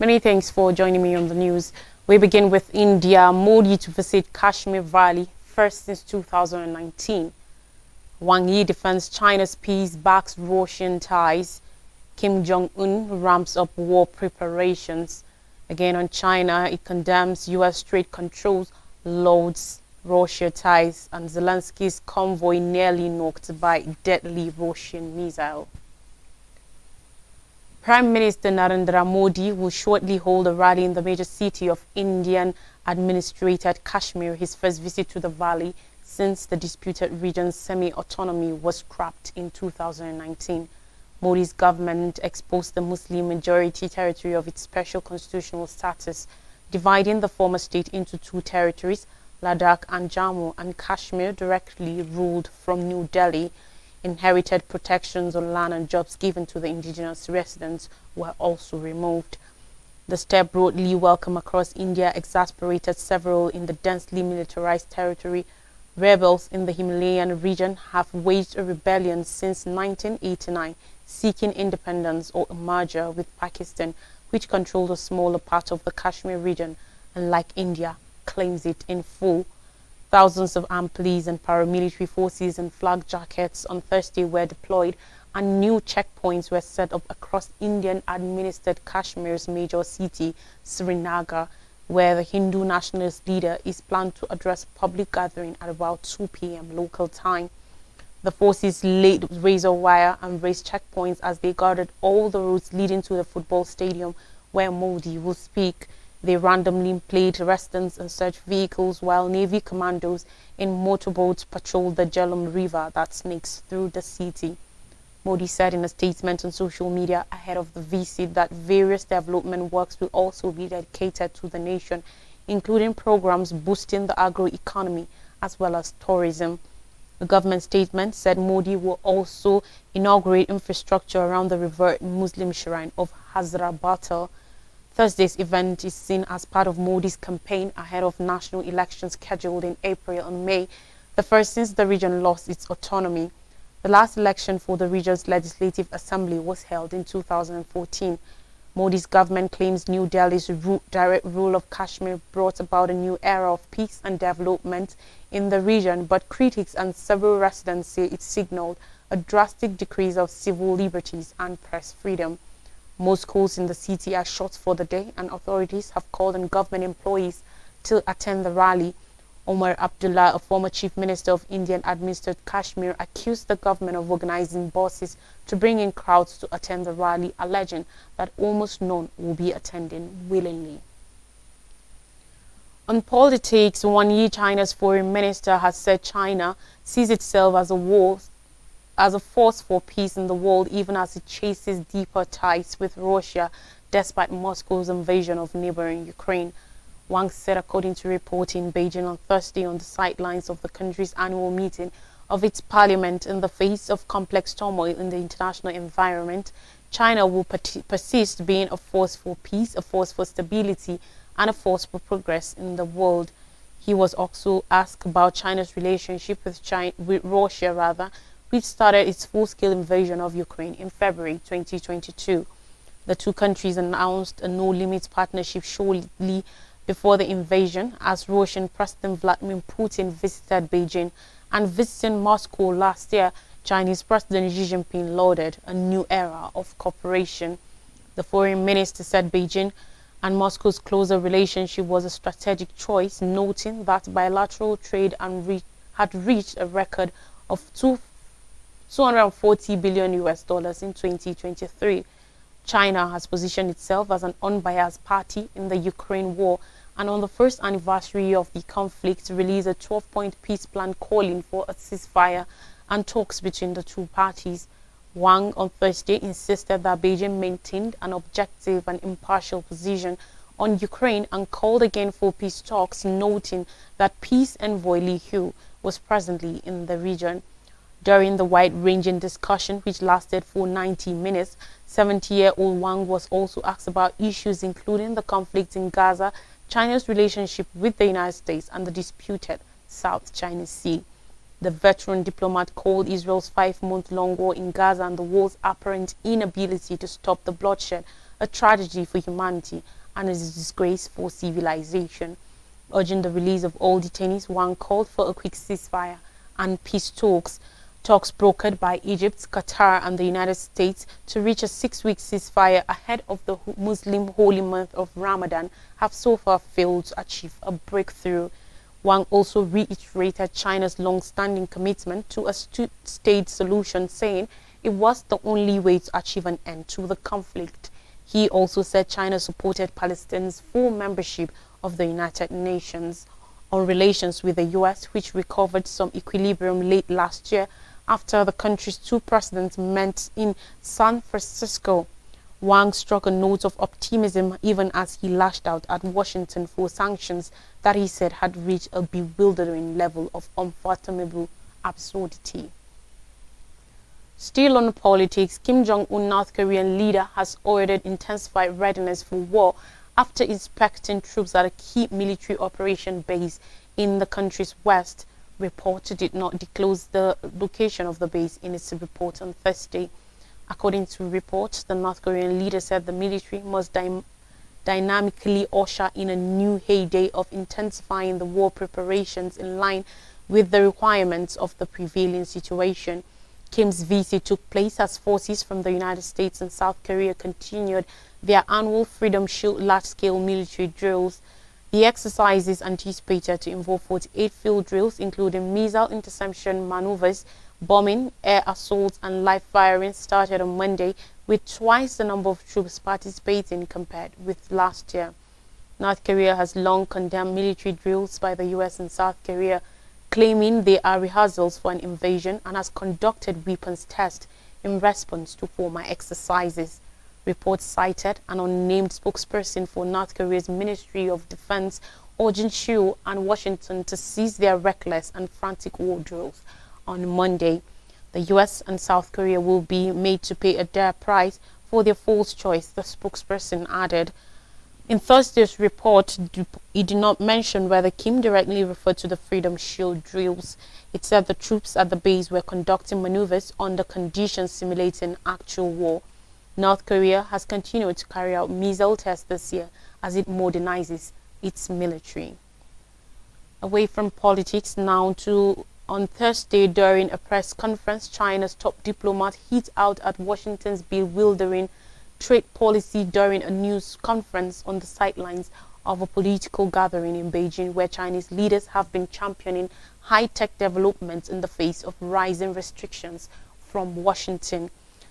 Many thanks for joining me on the news. We begin with India. Modi to visit Kashmir Valley, first since 2019. Wang Yi defends China's peace, backs Russian ties. Kim Jong-un ramps up war preparations. Again on China, it condemns U.S. trade controls, loads Russia ties, and Zelensky's convoy nearly knocked by deadly Russian missile. Prime Minister Narendra Modi will shortly hold a rally in the major city of Indian-administrated Kashmir, his first visit to the valley since the disputed region's semi-autonomy was scrapped in 2019. Modi's government exposed the Muslim-majority territory of its special constitutional status, dividing the former state into two territories, Ladakh and Jammu, and Kashmir, directly ruled from New Delhi. Inherited protections on land and jobs given to the indigenous residents were also removed. The step broadly welcome across India exasperated several in the densely militarized territory. Rebels in the Himalayan region have waged a rebellion since 1989, seeking independence or a merger with Pakistan, which controls a smaller part of the Kashmir region and, like India, claims it in full. Thousands of armed police and paramilitary forces in flak jackets on Thursday were deployed, and new checkpoints were set up across Indian-administered Kashmir's major city, Srinagar, where the Hindu nationalist leader is planned to address a public gathering at about 2 p.m. local time. The forces laid razor wire and raised checkpoints as they guarded all the roads leading to the football stadium where Modi will speak. They randomly played residents and search vehicles while Navy commandos in motorboats patrolled the Jhelum River that snakes through the city. Modi said in a statement on social media ahead of the visit that various development works will also be dedicated to the nation, including programs boosting the agro-economy as well as tourism. The government statement said Modi will also inaugurate infrastructure around the revered Muslim shrine of Hazra Batal. Thursday's event is seen as part of Modi's campaign ahead of national elections scheduled in April and May, the first since the region lost its autonomy. The last election for the region's legislative assembly was held in 2014. Modi's government claims New Delhi's direct rule of Kashmir brought about a new era of peace and development in the region, but critics and several residents say it signaled a drastic decrease of civil liberties and press freedom. Most schools in the city are shut for the day, and authorities have called on government employees to attend the rally. Omar Abdullah, a former chief minister of Indian-administered Kashmir, accused the government of organizing buses to bring in crowds to attend the rally, alleging that almost none will be attending willingly. On politics, Wang Yi, China's foreign minister, has said China sees itself as a force for peace in the world, even as it chases deeper ties with Russia, despite Moscow's invasion of neighboring Ukraine. Wang said, according to report in Beijing on Thursday, on the sidelines of the country's annual meeting of its parliament, in the face of complex turmoil in the international environment, China will persist being a force for peace, a force for stability, and a force for progress in the world. He was also asked about China's relationship with Russia, which started its full-scale invasion of Ukraine in February 2022. The two countries announced a no-limits partnership shortly before the invasion, as Russian President Vladimir Putin visited Beijing, and visiting Moscow last year, Chinese President Xi Jinping lauded a new era of cooperation. The foreign minister said Beijing and Moscow's closer relationship was a strategic choice, noting that bilateral trade had reached a record of $240 billion in 2023. China has positioned itself as an unbiased party in the Ukraine war, and on the first anniversary of the conflict released a 12-point peace plan calling for a ceasefire and talks between the two parties. Wang on Thursday insisted that Beijing maintained an objective and impartial position on Ukraine and called again for peace talks, noting that peace envoy Li Hu was presently in the region. During the wide-ranging discussion, which lasted for 90 minutes, 70-year-old Wang was also asked about issues including the conflict in Gaza, China's relationship with the United States, and the disputed South China Sea. The veteran diplomat called Israel's 5-month-long war in Gaza and the world's apparent inability to stop the bloodshed a tragedy for humanity and is a disgrace for civilization. Urging the release of all detainees, Wang called for a quick ceasefire and peace talks. Talks brokered by Egypt, Qatar and the United States to reach a 6-week ceasefire ahead of the Muslim holy month of Ramadan have so far failed to achieve a breakthrough. Wang also reiterated China's long-standing commitment to a two-state solution, saying it was the only way to achieve an end to the conflict. He also said China supported Palestine's full membership of the United Nations. On relations with the U.S., which recovered some equilibrium late last year after the country's two presidents met in San Francisco, Wang struck a note of optimism even as he lashed out at Washington for sanctions that he said had reached a bewildering level of unfathomable absurdity. Still on politics, Kim Jong-un, North Korean leader, has ordered intensified readiness for war after inspecting troops at a key military operation base in the country's west. Report did not disclose the location of the base in its report on Thursday. According to reports, the North Korean leader said the military must dynamically usher in a new heyday of intensifying the war preparations in line with the requirements of the prevailing situation. Kim's visit took place as forces from the United States and South Korea continued their annual Freedom Shield large-scale military drills. The exercise is anticipated to involve 48 field drills, including missile interception maneuvers, bombing, air assaults, and live firing, started on Monday, with twice the number of troops participating compared with last year. North Korea has long condemned military drills by the U.S. and South Korea, claiming they are rehearsals for an invasion, and has conducted weapons tests in response to former exercises. Reports cited an unnamed spokesperson for North Korea's Ministry of Defense, urging Seoul and Washington to cease their reckless and frantic war drills. On Monday, the U.S. and South Korea will be made to pay a dear price for their false choice, the spokesperson added. In Thursday's report, it did not mention whether Kim directly referred to the Freedom Shield drills. It said the troops at the base were conducting maneuvers under conditions simulating actual war. North Korea has continued to carry out missile tests this year as it modernizes its military. Away from politics now to on Thursday, during a press conference, China's top diplomat hit out at Washington's bewildering trade policy during a news conference on the sidelines of a political gathering in Beijing, where Chinese leaders have been championing high-tech developments in the face of rising restrictions from Washington.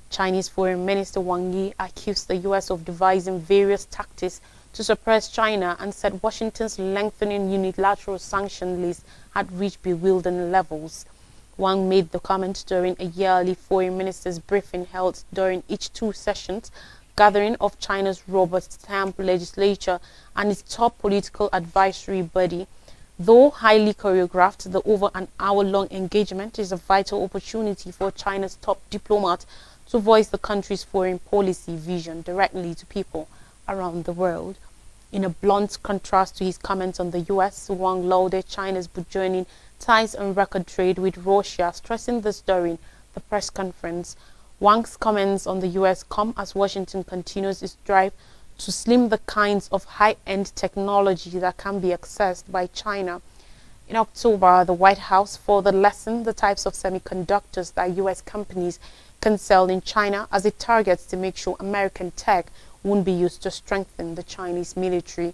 Chinese Foreign Minister Wang Yi accused the U.S. of devising various tactics to suppress China and said Washington's lengthening unilateral sanction list had reached bewildering levels. Wang made the comment during a yearly foreign ministers briefing held during each two sessions gathering of China's Robert Stamp legislature and its top political advisory body. Though highly choreographed, the over an hour-long engagement is a vital opportunity for China's top diplomat to voice the country's foreign policy vision directly to people around the world. In a blunt contrast to his comments on the U.S., Wang lauded China's burgeoning ties and record trade with Russia, stressing this during the press conference. Wang's comments on the U.S. come as Washington continues its drive to slim the kinds of high-end technology that can be accessed by China. In October, the White House further lessened the types of semiconductors that U.S. companies can sell in China as it targets to make sure American tech won't be used to strengthen the Chinese military.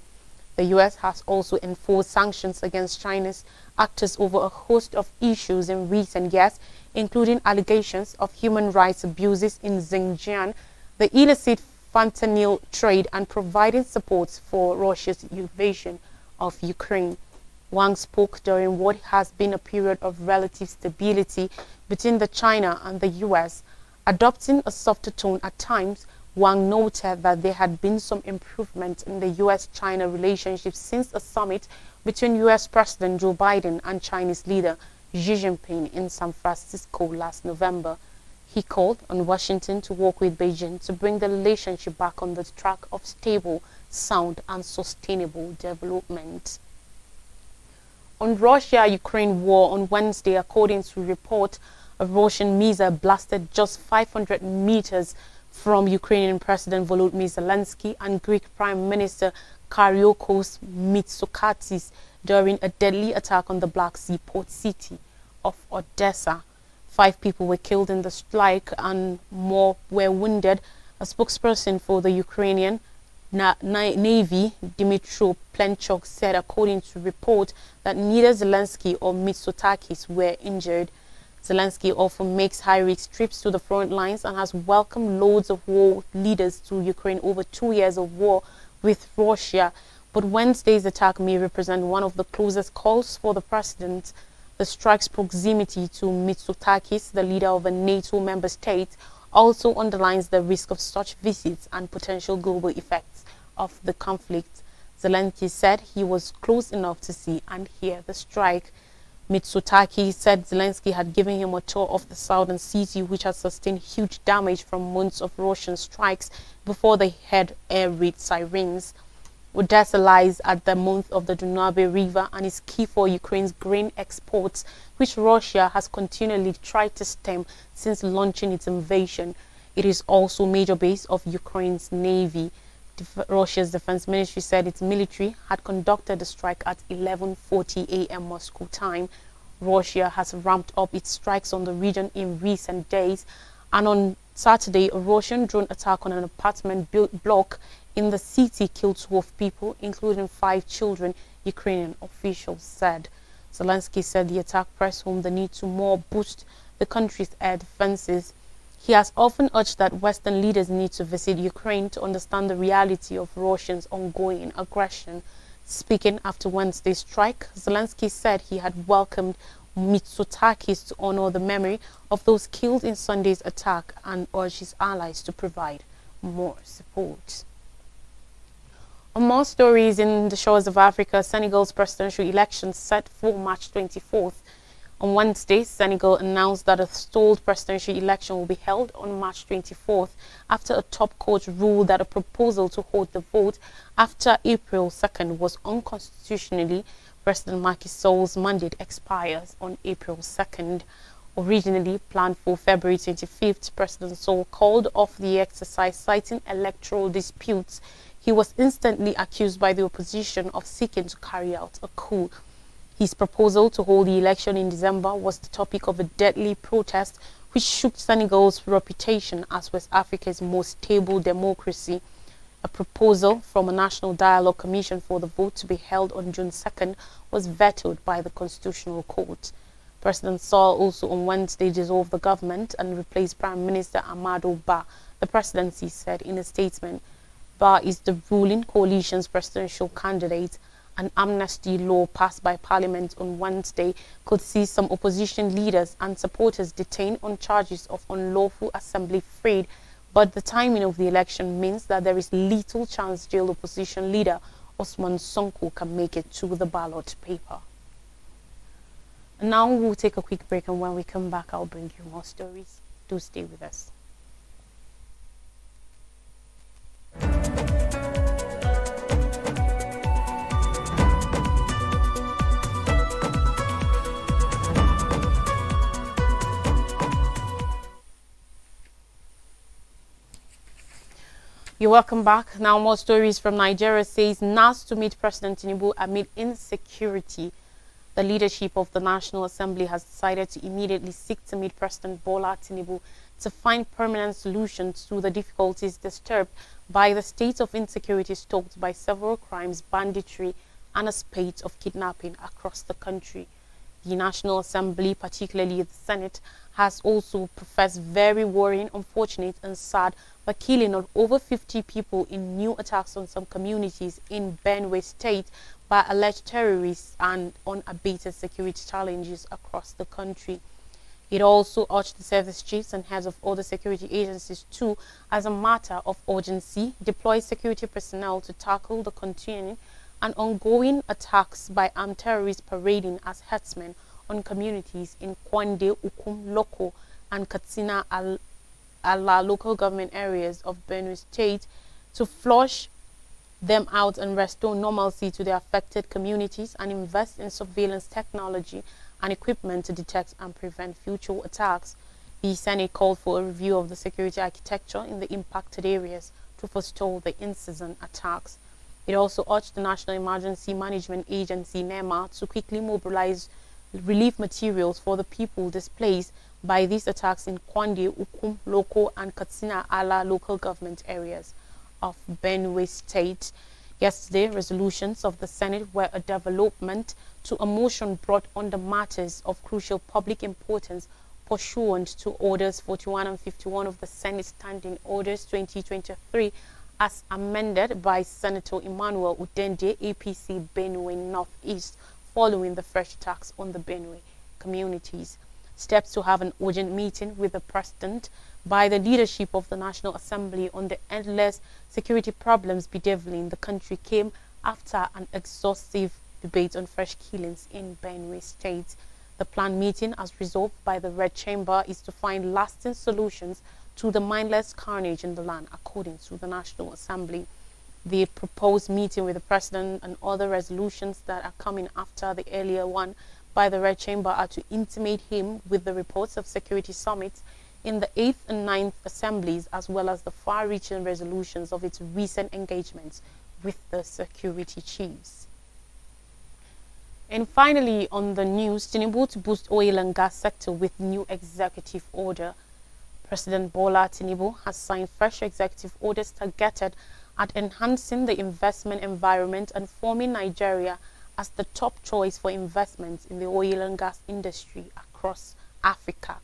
The U.S. has also enforced sanctions against China's actors over a host of issues in recent years, including allegations of human rights abuses in Xinjiang, the illicit fentanyl trade, and providing support for Russia's invasion of Ukraine. Wang spoke during what has been a period of relative stability between China and the U.S. Adopting a softer tone at times, Wang noted that there had been some improvement in the U.S.-China relationship since a summit between U.S. President Joe Biden and Chinese leader Xi Jinping in San Francisco last November. He called on Washington to work with Beijing to bring the relationship back on the track of stable, sound, and sustainable development. On Russia-Ukraine war on Wednesday, according to report, a Russian missile blasted just 500 meters from Ukrainian President Volodymyr Zelensky and Greek Prime Minister Kyriakos Mitsotakis during a deadly attack on the Black Sea port city of Odessa. 5 people were killed in the strike and more were wounded. A spokesperson for the Ukrainian Navy, Dmytro Plenchuk, said according to report that neither Zelensky or Mitsotakis were injured. Zelensky often makes high-risk trips to the front lines and has welcomed loads of war leaders to Ukraine over 2 years of war with Russia. But Wednesday's attack may represent one of the closest calls for the president. The strike's proximity to Mitsotakis, the leader of a NATO member state, also underlines the risk of such visits and potential global effects of the conflict. Zelensky said he was close enough to see and hear the strike. Mitsotakis said Zelensky had given him a tour of the southern city, which had sustained huge damage from months of Russian strikes before they heard air raid sirens. Odessa lies at the mouth of the Danube River and is key for Ukraine's grain exports, which Russia has continually tried to stem since launching its invasion. It is also a major base of Ukraine's navy. Russia's defense ministry said its military had conducted the strike at 11:40 a.m. Moscow time. Russia has ramped up its strikes on the region in recent days, and on Saturday, a Russian drone attack on an apartment block in the city killed 12 people, including 5 children, Ukrainian officials said. Zelensky said the attack pressed home the need to more boost the country's air defenses. He has often urged that Western leaders need to visit Ukraine to understand the reality of Russia's ongoing aggression. Speaking after Wednesday's strike, Zelensky said he had welcomed Mitsotakis to honor the memory of those killed in Sunday's attack and urged his allies to provide more support. On more stories in the shores of Africa, Senegal's presidential election set for March 24th. On Wednesday, Senegal announced that a stalled presidential election will be held on March 24th after a top court ruled that a proposal to hold the vote after April 2nd was unconstitutionally. President Macky Sall's mandate expires on April 2nd. Originally planned for February 25th, President Sall called off the exercise citing electoral disputes. He was instantly accused by the opposition of seeking to carry out a coup. His proposal to hold the election in December was the topic of a deadly protest which shook Senegal's reputation as West Africa's most stable democracy. A proposal from a National Dialogue Commission for the vote to be held on June 2nd was vetoed by the Constitutional Court. President Sall also on Wednesday dissolved the government and replaced Prime Minister Amadou Ba, the presidency said in a statement. Ba is the ruling coalition's presidential candidate. An amnesty law passed by Parliament on Wednesday could see some opposition leaders and supporters detained on charges of unlawful assembly freed, but the timing of the election means that there is little chance jailed opposition leader Ousmane Sonko can make it to the ballot paper. And now we'll take a quick break, and when we come back, I'll bring you more stories. Do stay with us. You're welcome back. Now more stories from Nigeria says NAS to meet President Tinubu amid insecurity. The leadership of the National Assembly has decided to immediately seek to meet President Bola Tinubu to find permanent solutions to the difficulties disturbed by the state of insecurity stoked by several crimes, banditry, and a spate of kidnapping across the country. The National Assembly, particularly the Senate, has also professed very worrying, unfortunate, and sad the killing of over 50 people in new attacks on some communities in Benue State by alleged terrorists and unabated security challenges across the country. It also urged the service chiefs and heads of other security agencies to, as a matter of urgency, deploy security personnel to tackle the continuing and ongoing attacks by armed terrorists parading as herdsmen on communities in Kwande, Ukum, Loko, and Katsina Ala local government areas of Benue State to flush them out and restore normalcy to the affected communities and invest in surveillance technology and equipment to detect and prevent future attacks. The Senate called for a review of the security architecture in the impacted areas to forestall the incessant attacks. It also urged the National Emergency Management Agency, NEMA, to quickly mobilize relief materials for the people displaced by these attacks in Kwande, Ukum, Loko, and Katsina Ala local government areas of Benue State. Yesterday, resolutions of the Senate were a development to a motion brought on the matters of crucial public importance pursuant to Orders 41 and 51 of the Senate Standing Orders 2023 as amended by Senator Emmanuel Udende, APC, Benue Northeast, following the fresh attacks on the Benue communities. Steps to have an urgent meeting with the President by the leadership of the National Assembly on the endless security problems bedeviling the country came after an exhaustive debate on fresh killings in Benue State. The planned meeting, as resolved by the Red Chamber, is to find lasting solutions to the mindless carnage in the land, according to the National Assembly. The proposed meeting with the President and other resolutions that are coming after the earlier one by the Red Chamber are to intimate him with the reports of security summits in the 8th and 9th Assemblies, as well as the far-reaching resolutions of its recent engagements with the security chiefs. And finally, on the news, Tinubu to boost oil and gas sector with new executive order. President Bola Tinubu has signed fresh executive orders targeted at enhancing the investment environment and forming Nigeria as the top choice for investments in the oil and gas industry across Africa.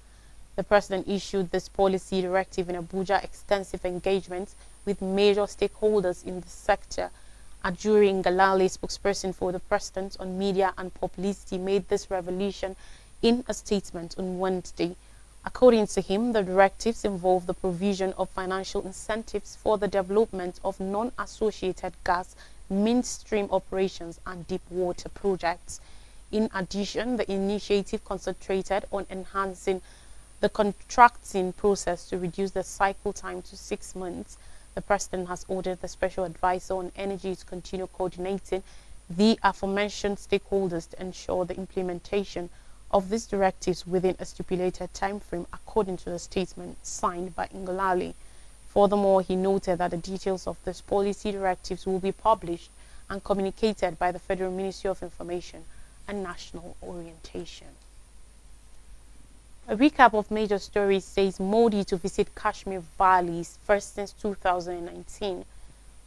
The president issued this policy directive in Abuja extensive engagements with major stakeholders in the sector. Ajuri Ngalale, spokesperson for the president on media and publicity, made this revelation in a statement on Wednesday. According to him, the directives involve the provision of financial incentives for the development of non-associated gas, midstream operations, and deep water projects. In addition, the initiative concentrated on enhancing the contracting process to reduce the cycle time to 6 months. The president has ordered the special advisor on energy to continue coordinating the aforementioned stakeholders to ensure the implementation of these directives within a stipulated time frame, according to the statement signed by Ngalale. Furthermore, he noted that the details of these policy directives will be published and communicated by the Federal Ministry of Information and National Orientation. A recap of major stories says Modi to visit Kashmir Valleys first since 2019.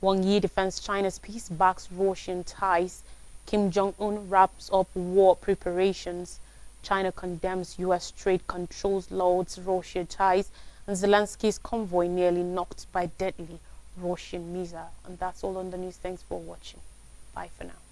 Wang Yi defends China's peace, backs Russian ties. Kim Jong-un wraps up war preparations. China condemns U.S. trade controls lauds Russia ties. And Zelensky's convoy nearly knocked by deadly Russian missile. And that's all on the news. Thanks for watching. Bye for now.